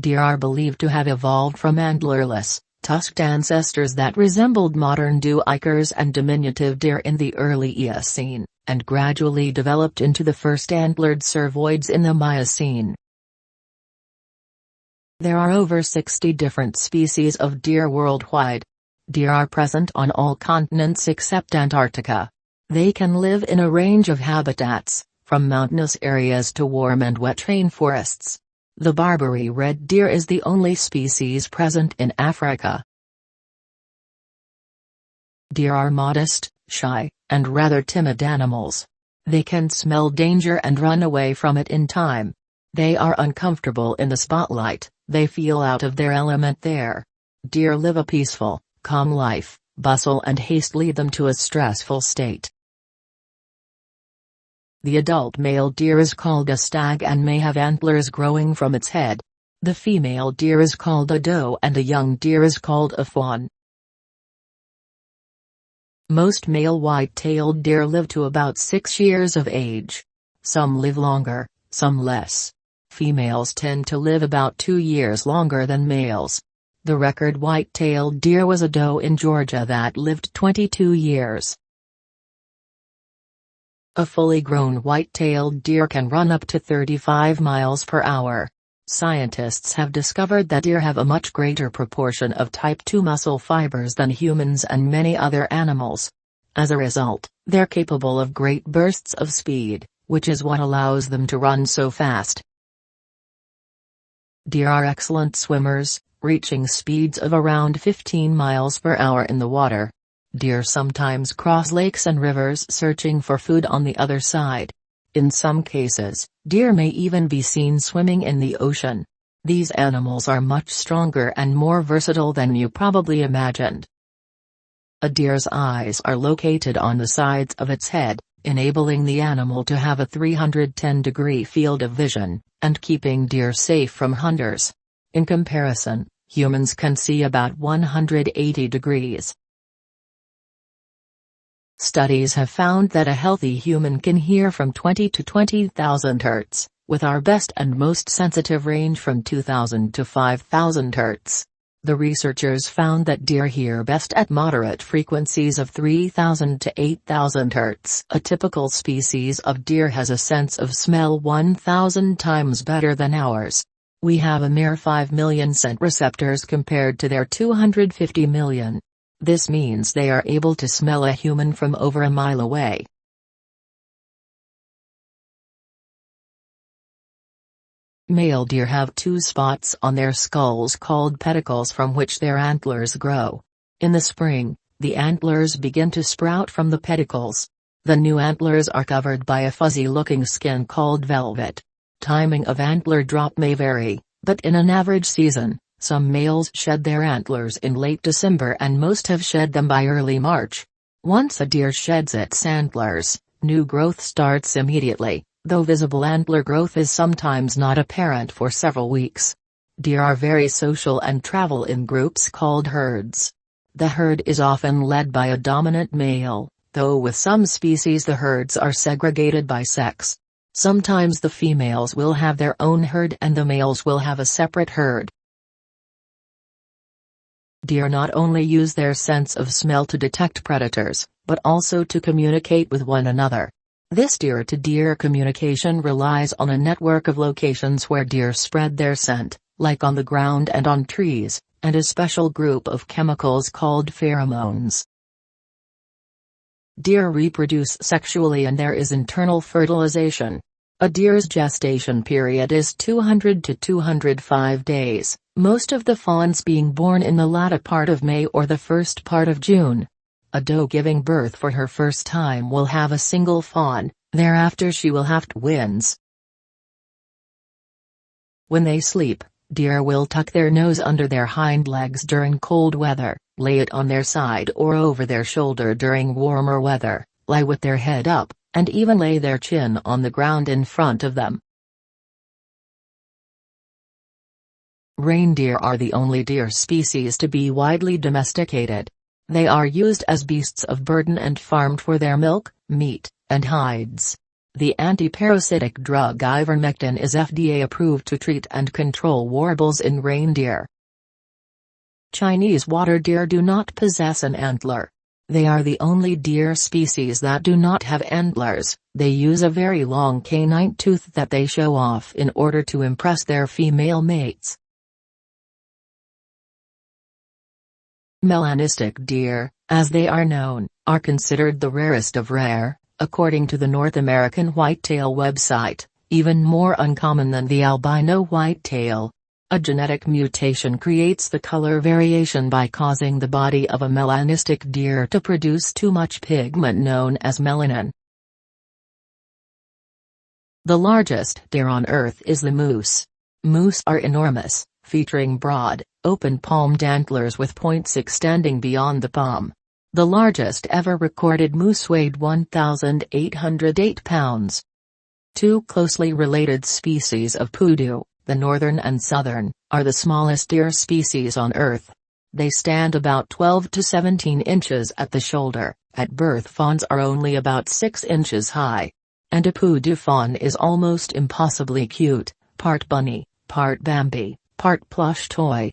Deer are believed to have evolved from antlerless, tusked ancestors that resembled modern duikers and diminutive deer in the early Eocene, and gradually developed into the first antlered cervoids in the Miocene. There are over 60 different species of deer worldwide. Deer are present on all continents except Antarctica. They can live in a range of habitats, from mountainous areas to warm and wet rainforests. The Barbary red deer is the only species present in Africa. Deer are modest, shy, and rather timid animals. They can smell danger and run away from it in time. They are uncomfortable in the spotlight, they feel out of their element there. Deer live a peaceful, calm life. Bustle and haste lead them to a stressful state. The adult male deer is called a stag and may have antlers growing from its head. The female deer is called a doe and a young deer is called a fawn. Most male white-tailed deer live to about 6 years of age. Some live longer, some less. Females tend to live about 2 years longer than males. The record white-tailed deer was a doe in Georgia that lived 22 years. A fully grown white-tailed deer can run up to 35 miles per hour. Scientists have discovered that deer have a much greater proportion of type II muscle fibers than humans and many other animals. As a result, they're capable of great bursts of speed, which is what allows them to run so fast. Deer are excellent swimmers, reaching speeds of around 15 miles per hour in the water. Deer sometimes cross lakes and rivers searching for food on the other side. In some cases, deer may even be seen swimming in the ocean. These animals are much stronger and more versatile than you probably imagined. A deer's eyes are located on the sides of its head, enabling the animal to have a 310-degree field of vision, and keeping deer safe from hunters. In comparison, humans can see about 180 degrees. Studies have found that a healthy human can hear from 20 to 20,000 Hz, with our best and most sensitive range from 2,000 to 5,000 Hz. The researchers found that deer hear best at moderate frequencies of 3,000 to 8,000 Hz. A typical species of deer has a sense of smell 1,000 times better than ours. We have a mere 5 million scent receptors compared to their 250 million. This means they are able to smell a human from over a mile away. Male deer have 2 spots on their skulls called pedicles from which their antlers grow. In the spring, the antlers begin to sprout from the pedicles. The new antlers are covered by a fuzzy-looking skin called velvet. Timing of antler drop may vary, but in an average season, some males shed their antlers in late December and most have shed them by early March. Once a deer sheds its antlers, new growth starts immediately, though visible antler growth is sometimes not apparent for several weeks. Deer are very social and travel in groups called herds. The herd is often led by a dominant male, though with some species the herds are segregated by sex. Sometimes the females will have their own herd and the males will have a separate herd. Deer not only use their sense of smell to detect predators, but also to communicate with one another. This deer-to-deer communication relies on a network of locations where deer spread their scent, like on the ground and on trees, and a special group of chemicals called pheromones. Deer reproduce sexually and there is internal fertilization. A deer's gestation period is 200 to 205 days, most of the fawns being born in the latter part of May or the first part of June. A doe giving birth for her first time will have a single fawn, thereafter she will have twins. When they sleep, deer will tuck their nose under their hind legs during cold weather, lay it on their side or over their shoulder during warmer weather, lie with their head up, and even lay their chin on the ground in front of them. Reindeer are the only deer species to be widely domesticated. They are used as beasts of burden and farmed for their milk, meat, and hides. The antiparasitic drug ivermectin is FDA approved to treat and control warbles in reindeer. Chinese water deer do not possess an antler. They are the only deer species that do not have antlers. They use a very long canine tooth that they show off in order to impress their female mates. Melanistic deer, as they are known, are considered the rarest of rare, according to the North American Whitetail website, even more uncommon than the albino whitetail. A genetic mutation creates the color variation by causing the body of a melanistic deer to produce too much pigment known as melanin. The largest deer on Earth is the moose. Moose are enormous, featuring broad, open-palmed antlers with points extending beyond the palm. The largest ever recorded moose weighed 1,808 pounds. Two closely related species of pudu, the northern and southern, are the smallest deer species on Earth. They stand about 12 to 17 inches at the shoulder. At birth fawns are only about 6 inches high. And a pudu fawn is almost impossibly cute, part bunny, part Bambi, part plush toy.